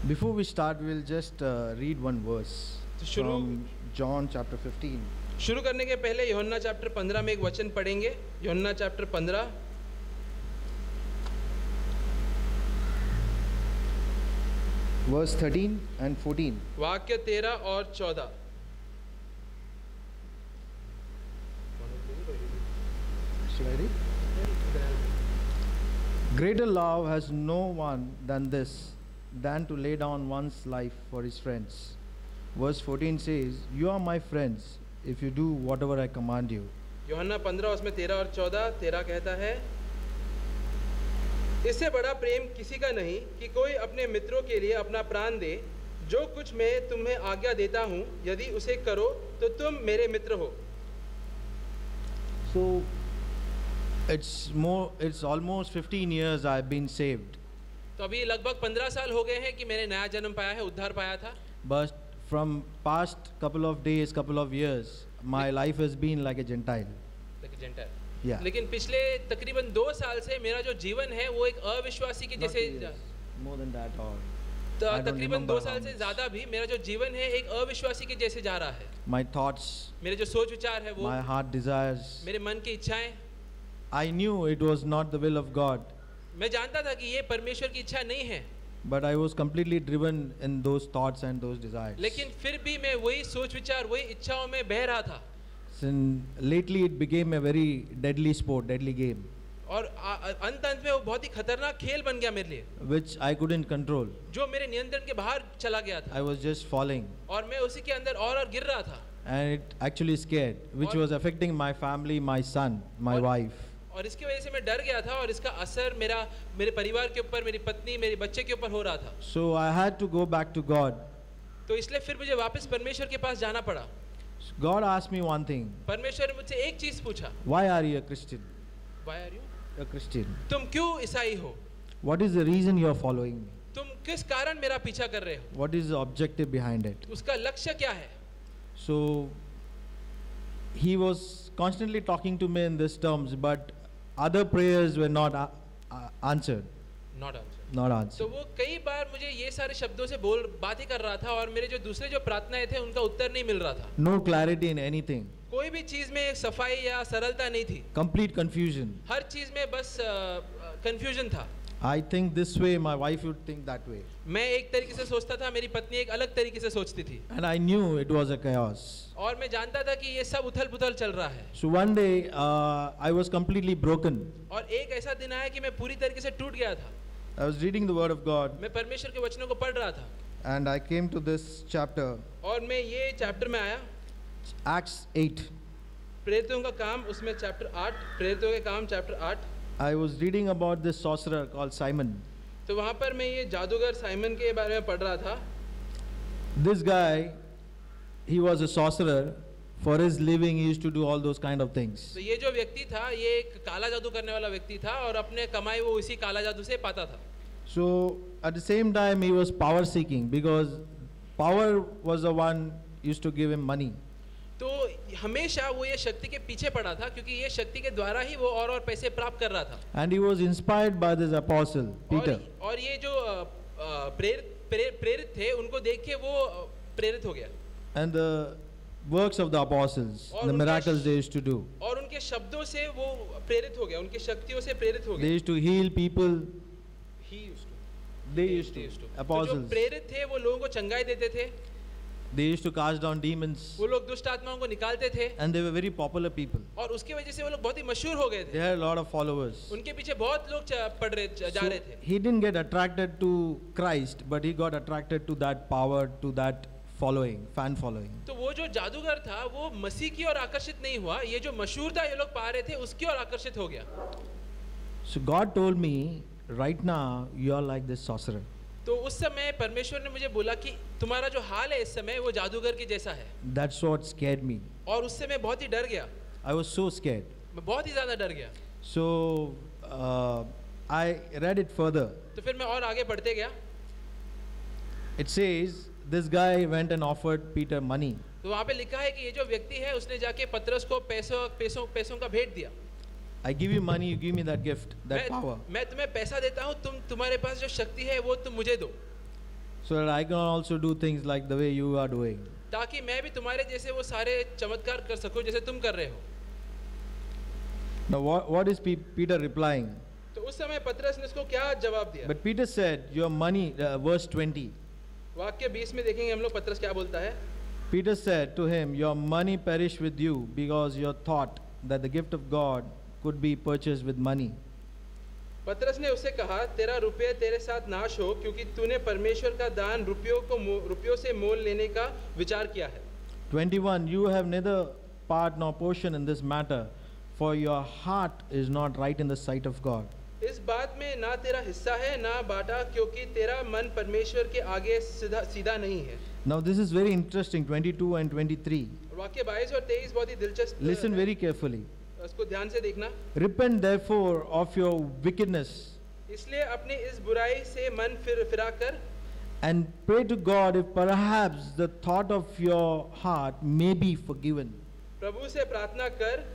Before we start, we'll just read one verse from John chapter 15. शुरू करने के पहले यूहन्ना चैप्टर 15 में एक वचन पढ़ेंगे। यूहन्ना चैप्टर 15 verse 13 and 14. वाक्य 13 और 14। Should I read? Greater love has no one than this, than to lay down one's life for his friends. Verse 14 says, "You are my friends if you do whatever I command you." यूहन्ना 15 उसमें 13 और 14। 13 कहता है, इससे बड़ा प्रेम किसी का नहीं कि कोई अपने मित्रों के लिए अपना प्राण दे। जो कुछ मैं तुम्हें आज्ञा देता हूँ, यदि उसे करो तो तुम मेरे मित्र हो। So it's almost 15 years I've been saved. तो अभी लगभग 15 साल हो गए हैं कि मैंने नया जन्म पाया है, उद्धार पाया था। But from past couple of days, couple of years, my life has been like a Gentile. Yeah. लेकिन पिछले तकरीबन 2 साल से मेरा जो जीवन है वो एक अविश्वासी के जैसे More than that or तकरीबन 2 साल से ज़्यादा भी मेरा जो जीवन है एक अविश्वासी के जैसे जा रहा है। My thoughts, मेरे जो सोच विचार है वो, my heart desires, मेरे मन की इच्छाएं, I knew it was not the will of God, मैं जानता था कि ये परमेश्वर की इच्छा नहीं है, but I was completely driven in those thoughts and those desires. लेकिन फिर भी मैं वही सोच विचार, वही इच्छाओं में बह रहा था। Since lately it became a very deadly sport, deadly game, और अंत में वो बहुत ही खतरनाक खेल बन गया मेरे लिए, which I couldn't control. जो मेरे नियंत्रण के बाहर चला गया था। I was just falling, और मैं उसी के अंदर और गिर रहा था। and it actually scared, which was affecting my family, my son, my wife. और इसकी वजह से मैं डर गया था और इसका असर मेरे परिवार के ऊपर, मेरी पत्नी, मेरे बच्चे के ऊपर हो रहा था। So I had to go back to God. तो इसलिए फिर मुझे वापस परमेश्वर के पास जाना पड़ा। God asked me one thing. परमेश्वर ने मुझसे एक चीज पूछा। Why are you a Christian? Why are you A Christian. तुम क्यों ईसाई हो? What is the reason you are following me? तुम किस कारण मेरा पीछा कर रहे हो? What is the objective behind it? उसका लक्ष्य क्या है? So he was constantly talking to me in these terms, but other prayers were not answered. Not answered. Not answered. तो वो कई बार मुझे ये सारे शब्दों से बातें कर रहा था और मेरे जो दूसरे जो प्रार्थनाएं थे उनका उत्तर नहीं मिल रहा था। No clarity in anything. कोई भी चीज में सफाई या सरलता नहीं थी। Complete confusion. हर चीज में बस कंफ्यूजन था। I think this way, my wife would think that way. मैं एक तरीके से सोचता था, मेरी पत्नी एक अलग तरीके से सोचती थी। And I knew it was a chaos. और मैं जानता था कि ये सब उथल-पुथल चल रहा है। So one day I was completely broken. और एक ऐसा दिन आया कि मैं पूरी तरीके से टूट गया था। I was reading the word of God. मैं परमेश्वर के वचनों को पढ़ रहा था। And I came to this chapter. और मैं ये चैप्टर में आया। Acts 8. प्रेरितों का काम, उसमें चैप्टर 8, प्रेरितों के काम chapter 8। I was reading about this sorcerer called Simon. तो वहाँ पर मैं ये जादूगर साइमन के बारे में पढ़ रहा था। This guy, he was a sorcerer. For his living, he used to do all those kind of things. तो ये जो व्यक्ति था, ये एक काला जादू करने वाला व्यक्ति था और अपने कमाई वो इसी काला जादू से पाता था। So at the same time, he was power seeking because power was the one used to give him money. तो हमेशा वो ये शक्ति के पीछे पड़ा था क्योंकि ये शक्ति के द्वारा ही वो और पैसे प्राप्त कर रहा था। And he was inspired by this apostle Peter. और ये जो प्रेरित थे उनको देख के वो प्रेरित हो गया। And the works of the apostles, the miracles they used to do. और उनके शब्दों से वो प्रेरित हो गया, उनकी शक्तियों से प्रेरित हो गया। They used to heal people. He used to. They used to. Apostles. तो जो प्रेरित थे वो लोगों को चंगाई देते थे। They used to cast down demons. वो लोग दुष्ट आत्माओं को निकालते थे। And they were very popular people. और उसकी वजह से वो लोग बहुत ही मशहूर हो गए थे। They had a lot of followers. उनके पीछे बहुत लोग जा रहे थे। He didn't get attracted to Christ, but he got attracted to that power, to that following, fan following. तो वो जो जादूगर था वो मसीह की ओर आकर्षित नहीं हुआ, ये जो मशहूरता ये लोग पा रहे थे उसकी ओर आकर्षित हो गया। So God told me, right now you are like this sorcerer. तो उस समय परमेश्वर ने मुझे बोला कि तुम्हारा जो हाल है इस समय वो जादूगर के जैसा है। That's what scared me. और उससे मैं बहुत ही डर गया। I was so scared. मैं बहुत ही ज़्यादा डर गया। So I read it further. तो फिर मैं और आगे बढ़ते गया। It says this guy went and offered Peter money. तो वहाँ पे लिखा है कि ये जो व्यक्ति है उसने जाके पतरस को पैसों का भेंट दिया। I give you money, you give me that gift, that power. मैं तुम्हें पैसा देता हूँ, तुम्हारे पास जो शक्ति है वो तुम मुझे दो। so that I can also do things like the way you are doing. ताकि मैं भी तुम्हारे जैसे वो सारे चमत्कार कर सकूं जैसे तुम कर रहे हो. Now what is Peter replying? तो उस समय पतरस ने उसको क्या जवाब दिया? But Peter said, your money, verse 20. वाक्य 20 में देखेंगे हम लोग पतरस क्या बोलता है. Peter said to him, your money perish with you because you thought that the gift of God could be purchased with money. पतरस ने उससे कहा, तेरा रुपये तेरे साथ नाश हो क्योंकि तूने परमेश्वर का दान रुपयों से मोल लेने का विचार किया है. 21, you have neither part nor portion in this matter, for your heart is not right in the sight of God. इस बात में ना तेरा हिस्सा है ना बाटा क्योंकि तेरा मन परमेश्वर के आगे सीधा नहीं है. Now this is very interesting, 22 and 23. वाक्य 22 और 23 बहुत ही दिलचस्प. Listen very carefully. उसको ध्यान से देखना. Repent therefore of your wickedness, इसलिए अपनी इस बुराई से मन फिरा कर, and pray to God if perhaps the thought of your heart may be forgiven. प्रभु से प्रार्थना कर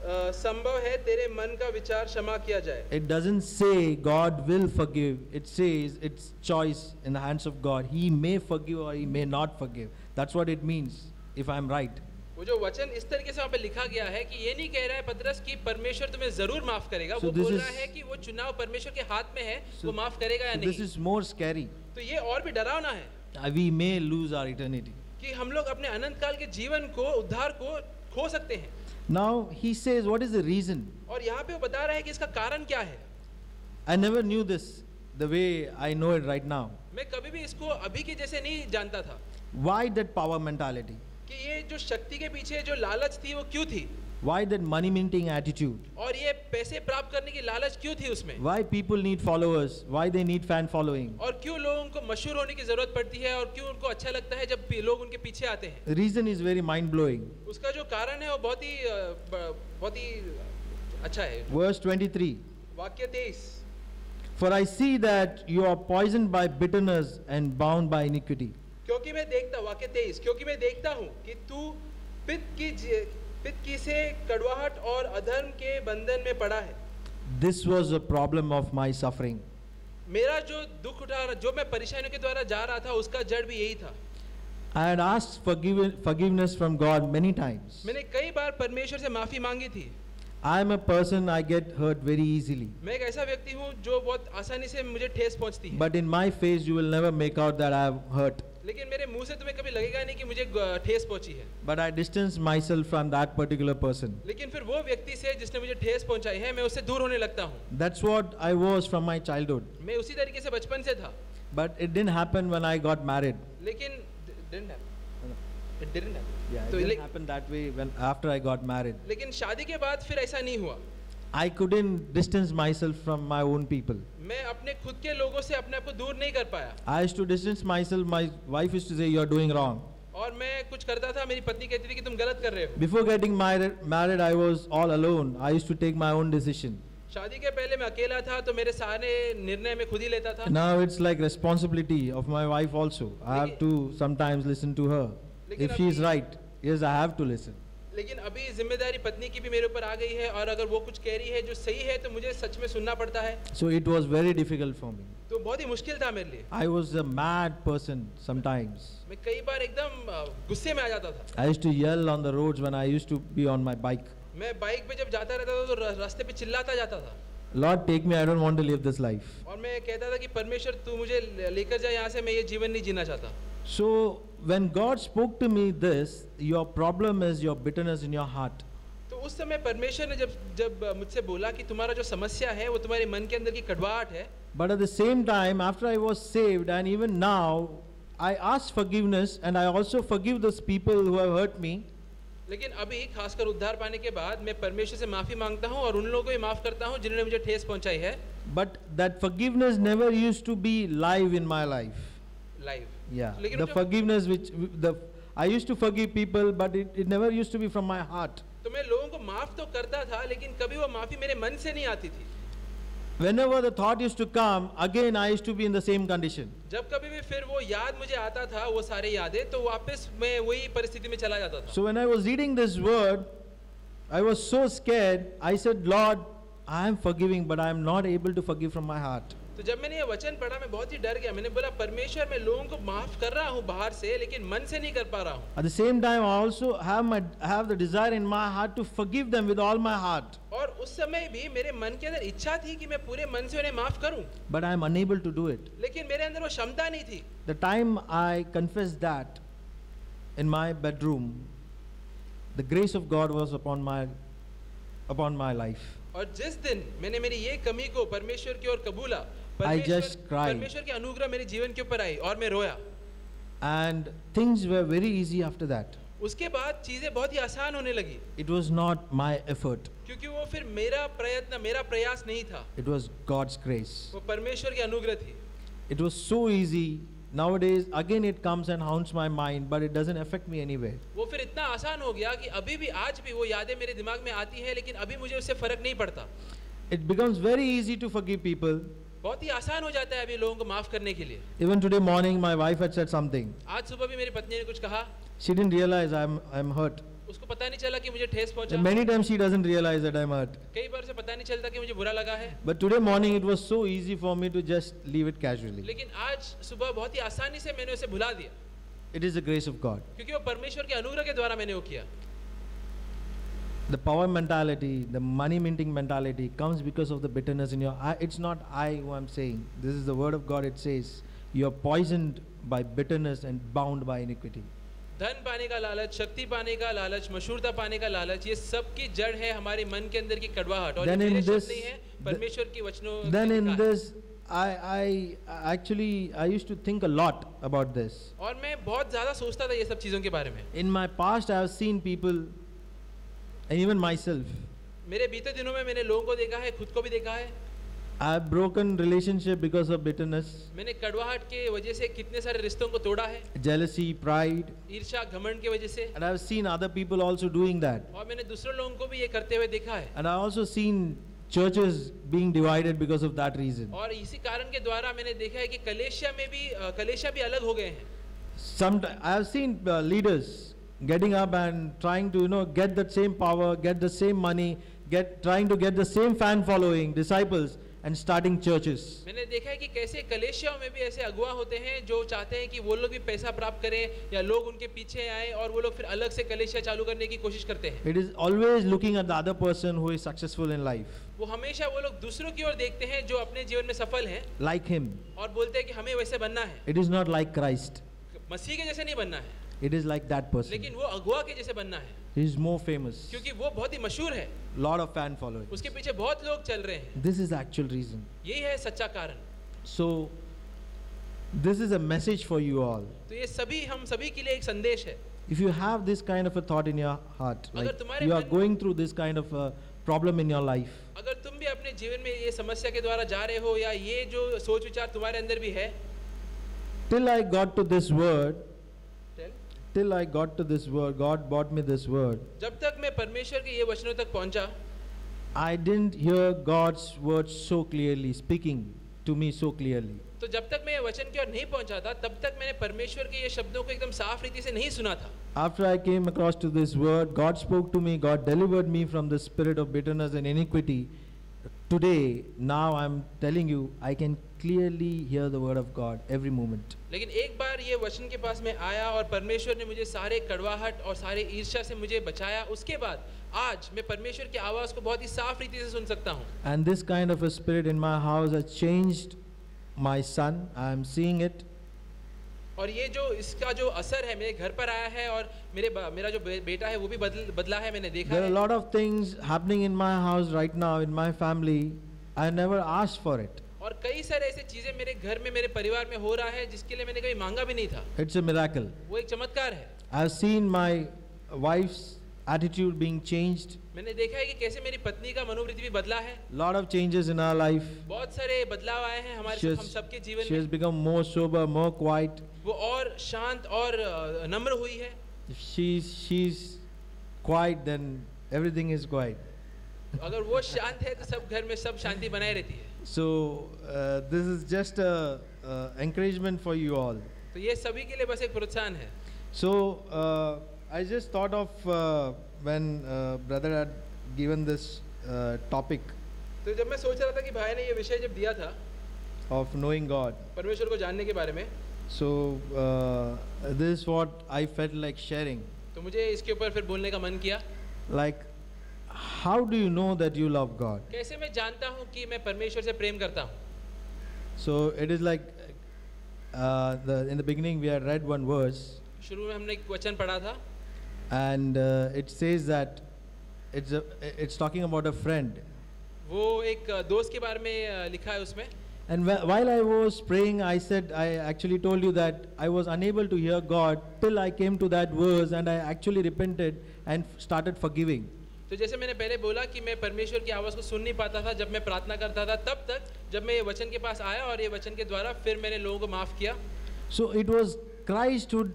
संभव है तेरे मन का विचार क्षमा किया जाए. It doesn't say God will forgive. It says it's choice in the hands of God. He may forgive or he may not forgive. That's what it means, if I'm right. वो जो वचन इस तरीके से वहाँ पे लिखा गया है कि ये नहीं कह रहा है पतरस कि परमेश्वर तुम्हें जरूर माफ करेगा. वो बोल रहा है कि वो चुनाव परमेश्वर के हाथ में है, वो माफ करेगा या नहीं. This is more scary. तो ये और भी डरावना है. We may lose our eternity. कि हम लोग अपने अनंत काल के जीवन को, उद्धार को खो सकते हैं. Now he says, what is the reason? और यहाँ पे वो बता रहा है कि इसका कारण क्या है. I never knew this the way I know it right now. मैं कभी भी इसको अभी के जैसे नहीं जानता था. Why that power mentality? कि ये जो शक्ति के पीछे जो लालच थी वो क्यों थी. Why that money minting attitude? और ये पैसे प्राप्त करने की लालच क्यों थी उसमें. Why people need followers? Why they need fan following? और क्यों लोगों को मशहूर होने की जरूरत पड़ती है और क्यों उनको अच्छा लगता है जब लोग उनके पीछे आते हैं. The reason is very mind blowing. उसका जो कारण है वो बहुत ही अच्छा है. Verse 23. वाक्य 23. For I see that you are poisoned by bitterness and bound by iniquity. क्योंकि मैं देखता, वाक्य 23, क्योंकि मैं देखता हूँ कि तू पित्त की से कड़वाहट और अधर्म के बंधन में पड़ा है. This was a problem of my suffering. मेरा जो दुख उठा, जो मैं परेशानियों के द्वारा जा रहा था, उसका जड़ भी यही था. I had asked forgiveness from God many times. मैंने कई बार परमेश्वर से माफी मांगी थी. I am a person, I get hurt very easily. मैं एक ऐसा व्यक्ति हूँ जो बहुत आसानी से मुझे ठेस पहुँचती है. But in my face you will never make out that I have hurt. लेकिन मेरे मुंह से तुम्हें कभी लगेगा नहीं कि मुझे ठेस पहुंची है. But I distance myself from that particular person. लेकिन फिर वो व्यक्ति से जिसने मुझे ठेस पहुंचाई है, मैं उससे दूर होने लगता हूँ. That's what I was from my childhood. मैं उसी तरीके से बचपन से था. But it didn't happen when I got married. लेकिन didn't happen. It didn't happen. Yeah, it didn't happen that way when after I got married. लेकिन शादी के बाद फिर ऐसा नहीं हुआ. I couldn't distance myself from my own people. मैं अपने खुद के लोगों से अपने आप को दूर नहीं कर पाया. I used to distance myself. My wife used to say, "You are doing wrong." और मैं कुछ करता था, मेरी पत्नी कहती थी कि तुम गलत कर रहे हो. Before getting married, I was all alone. I used to take my own decision. शादी के पहले मैं अकेला था तो मेरे सारे निर्णय मैं खुद ही लेता था. Now it's like responsibility of my wife also. I have to sometimes listen to her. If she is right, yes, I have to listen. लेकिन अभी जिम्मेदारी पत्नी की भी मेरे ऊपर आ गई है और अगर वो कुछ कह रही है जो सही है तो मुझे सच में सुनना पड़ता है. So it was very difficult for me. तो बहुत ही मुश्किल था मेरे लिए. I was a mad person sometimes. मैं कई बार एकदम गुस्से में आ जाता था. I used to yell on the roads when I used to be on my bike. मैं बाइक पे जब जाता रहता था तो रास्ते पे चिल्लाता जाता था. Lord, take me. I don't want to live this life. और मैं कहता था कि परमेश्वर तू मुझे लेकर जा यहाँ से, मैं ये जीवन नहीं जीना चाहता. So when God spoke to me this, your problem is your bitterness in your heart. तो उस समय परमेश्वर ने जब मुझसे बोला कि तुम्हारा जो समस्या है वो तुम्हारे मन के अंदर की कड़वाहट है. But at the same time, after I was saved and even now, I ask forgiveness and I also forgive those people who have hurt me. लेकिन अभी खासकर उद्धार पाने के बाद मैं परमेश्वर से माफी मांगता हूँ और उन लोगों को भी माफ करता हूँ जिन्होंने मुझे ठेस पहुंचाई है. But that forgiveness never used to be live in my life. Live. Yeah. The forgiveness I used to forgive people, but it never used to be from my heart. तो मैं लोगों को माफ तो करता था लेकिन कभी वो माफी मेरे मन से नहीं आती थी. Whenever the thought used to come, again I used to be in the same condition. जब कभी भी फिर वो याद मुझे आता था, वो सारे यादें, तो वापस मैं वही परिस्थिति में चला जाता था. So when I was reading this word, I was so scared. I said, Lord, I am forgiving, but I am not able to forgive from my heart. तो जब मैंने ये वचन पढ़ा मैं बहुत ही डर गया। मैंने बोला परमेश्वर मैं लोगों को माफ कर रहा हूँ बाहर से, लेकिन मन से नहीं कर पा रहा हूँ। At the same time, I also have the desire in my heart to forgive them with all my heart. और उस समय भी मेरे मन के अंदर इच्छा थी कि मैं पूरे मन से उन्हें माफ करूं, But I am unable to do it. लेकिन मेरे अंदर वो क्षमता नहीं थी। The time I confessed that in my bedroom, the grace of God was upon my life. और जिस दिन मैंने मेरी ये कमी को परमेश्वर की ओर कबूला, just cried. परमेश्वर की अनुग्रह मेरे जीवन के ऊपर आई और मैं रोया। And things were very easy after that. उसके बाद चीजें बहुत ही आसान होने लगी, It was not my effort. क्योंकि वो फिर मेरा प्रयत्न, मेरा प्रयास नहीं था, It was God's grace. वो परमेश्वर की अनुग्रह थी। It was so easy. Nowadays, again it comes and haunts my mind, but it doesn't affect me anyway. वो फिर इतना आसान हो गया कि अभी भी आज भी वो यादें मेरे दिमाग में आती है, लेकिन अभी मुझे उससे फर्क नहीं पड़ता। It becomes very easy to forgive people. बहुत ही आसान हो जाता है अभी लोगों को माफ करने के लिए। Even today morning, my wife had said something. आज सुबह भी मेरी पत्नी ने कुछ कहा, She didn't realize I'm hurt. उसको पता नहीं चला कि मुझे ठेस पहुंचा। And many times she doesn't realize that I'm hurt. कई बार उसे पता नहीं चलता कि मुझे बुरा लगा है। But today morning, it was so easy for me to just leave it casually. लेकिन आज सुबह बहुत ही आसानी से मैंने उसे भुला दिया, It is the grace of God. क्योंकि वो परमेश्वर के अनुग्रह के द्वारा मैंने वो किया। The power mentality, the money minting mentality comes because of the bitterness in your eye. It's not I who I'm saying. This is the word of God. It says, you are poisoned by bitterness and bound by iniquity. धन पाने का लालच, शक्ति पाने का लालच, मशहूरता पाने का लालच, ये सब की जड़ है हमारे मन के अंदर की कड़वाहट। और ये मेरे शब्द नहीं है, परमेश्वर की वचनों। Then in this, I used to think a lot about this. और मैं बहुत ज़्यादा सोचता था ये सब चीज़ों के बारे में। In my past, I have seen people, and even myself, मेरे बीते दिनों में मैंने लोगों को देखा है, खुद को भी देखा है। I have broken relationship because of bitterness, मैंने कड़वाहट के वजह से कितने सारे रिश्तों को तोड़ा है, jealousy, pride, ईर्ष्या, घमंड की वजह से। and I have seen other people also doing that. और मैंने दूसरे लोगों को भी ये करते हुए देखा है। And I also seen churches being divided because of that reason. और इसी कारण के द्वारा मैंने देखा है कि कलेशिया भी अलग हो गए हैं। I have seen leaders getting up and trying to get that same power, get the same money, trying to get the same fan following, disciples, and starting churches. मैंने देखा है कि कैसे कलेशियाओं में भी ऐसे अगुआ होते हैं जो चाहते हैं कि वो लोग भी पैसा प्राप्त करें या लोग उनके पीछे आए और वो लोग फिर अलग से कलेशिया चालू करने की कोशिश करते हैं। It is always looking at the other person who is successful in life, वो हमेशा वो लोग दूसरों की ओर देखते हैं जो अपने जीवन में सफल हैं like him. और बोलते हैं कि हमें वैसे बनना है। It is not like Christ. मसीह के जैसे नहीं बनना है, It is like that person. लेकिन वो अगुआ के जैसे बनना है, He is more famous. क्योंकि वो बहुत ही मशहूर है, Lot of fan following. उसके पीछे बहुत लोग चल रहे हैं। This is the actual reason. यही है सच्चा कारण। So, this is a message for you all. तो ये सभी हम सभी के लिए एक संदेश है। If you have this kind of a thought in your heart, अगर like तुम्हारे you are मन- going through this kind of a problem in your life, अगर तुम भी अपने जीवन में ये समस्या के द्वारा जा रहे हो या ये जो सोच विचार तुम्हारे अंदर भी है, till I got to this word, God brought me this word. जब तक मैं परमेश्वर के ये वचनों तक पहुंचा, I didn't hear God's word so clearly, speaking to me so clearly. तो जब तक मैं ये वचन की ओर नहीं पहुंचा था, तब तक मैंने परमेश्वर के ये शब्दों को एकदम साफ रीति से नहीं सुना था। After I came across to this word, God spoke to me, God delivered me from the spirit of bitterness and iniquity. Today, now I'm telling you, I can clearly hear the word of God every moment. लेकिन एक बार ये वचन के पास मैं आया और परमेश्वर ने मुझे सारे कड़वाहट और सारे ईर्ष्या से मुझे बचाया। उसके बाद आज मैं परमेश्वर की आवाज़ को बहुत ही साफ रीति से सुन सकता हूँ। And this kind of a spirit in my house has changed my son. I am seeing it. और ये जो इसका जो असर है मेरे घर पर आया है और मेरा जो बेटा है वो भी बदला है, मैंने देखा There are a है। lot of things happening in my house right now, in my family. I never asked for it. और कई सारे ऐसे चीजें मेरे घर में, मेरे परिवार में हो रहा है जिसके लिए मैंने कभी मांगा भी नहीं था। It's a miracle. वो एक चमत्कार है। I have seen my wife's attitude being changed. मैंने देखा है कि कैसे मेरी पत्नी का मनोवृत्ति भी बदला है। Lot of changes in our life. बहुत सारे बदलाव आए हैं She हम सबके जीवन has में। become more sober, more quiet. वो और शांत और नम्र हुई है। If she's quiet, then everything is quiet. अगर वो शांत है तो सब घर में सब शांति बनाए रहती है। So this is just a encouragement for you all. तो ये सभी के लिए बस एक प्रोत्साहन है। So I just thought of when brother had given this topic. तो जब मैं सोच रहा था कि भाई ने ये विषय जब दिया था, of knowing God. परमेश्वर को जानने के बारे में। So this is what I felt like sharing. तो मुझे इसके ऊपर फिर बोलने का मन किया। Like, how do you know that you love God? कैसे मैं जानता हूँ कि मैं परमेश्वर से प्रेम करता हूँ? So it is like in the beginning we had read one verse, शुरू में हमने एक वचन पढ़ा था, and it says that it's talking about a friend. वो एक दोस्त के बारे में लिखा है उसमें। And while I was praying, I actually told you that I was unable to hear God till I came to that verse, and I actually repented and started forgiving. तो जैसे मैंने पहले बोला कि मैं परमेश्वर की आवाज़ को सुन नहीं पाता था जब मैं प्रार्थना करता था, तब तक जब मैं ये वचन के पास आया और ये वचन के द्वारा फिर मैंने लोगों को माफ़ किया। So it was Christ who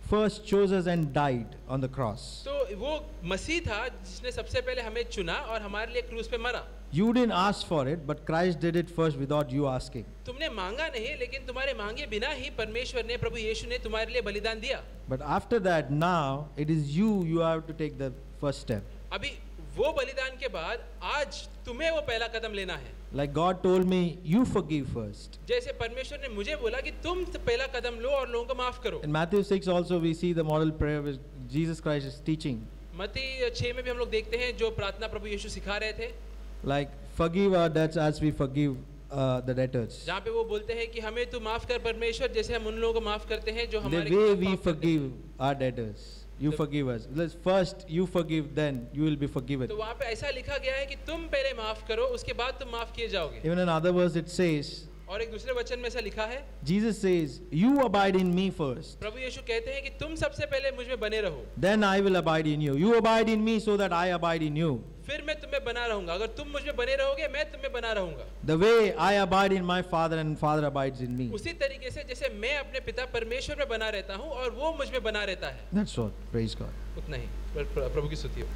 first chose us and died on the cross. तो वो मसीह था जिसने सबसे पहले हमें चुना और हमारे लिए क्रूस पे मरा। You didn't ask for it, but Christ did it first without you asking. तुमने मांगा नहीं, लेकिन तुम्हारे मांगे बिना ही परमेश्वर ने, प्रभु यीशु ने तुम्हारे लिए बलिदान दिया। But after that, now it is you have to take the first step. अभी वो बलिदान के बाद आज तुम्हें वो पहला कदम लेना है। Like God told me, you forgive first. जैसे परमेश्वर ने मुझे बोला कि तुम पहला कदम लो और लोगों को माफ करो। In Matthew 6 also we see the model prayer which Jesus Christ is teaching. मत्ती 6 में भी हम लोग देखते हैं जो प्रार्थना प्रभु यीशु सिखा रहे थे। Like, forgive our debts as we forgive the debtors. जहाँ पे वो बोलते हैं कि हमें तू माफ कर परमेश्वर जैसे हम उन लोगों को माफ करते हैं जो The हमारे way खिलाफ we पाप करते हैं। forgive our debtors. You forgive us. First you forgive, then you will be forgiven. तो वहाँ पे ऐसा लिखा गया है कि तुम पहले माफ करो, उसके बाद तुम माफ किए जाओगे। Even in other verse it says, और एक दूसरे वचन में ऐसा लिखा है, Jesus says, you abide in me first. प्रभु यीशु कहते हैं कि तुम सबसे पहले मुझ में बने रहो, Then I will abide in you. You abide in me so that I abide in you. फिर मैं तुम्हें बना रहूंगा। अगर तुम मुझ में बने रहोगे मैं तुम्हें बना रहूंगा। The way I abide in my Father and Father abides in me. उसी तरीके से जैसे मैं अपने पिता परमेश्वर में बना रहता हूँ और वो मुझ में बना रहता है। That's what. Praise God. उतना ही। प्रभु की स्तुति हो।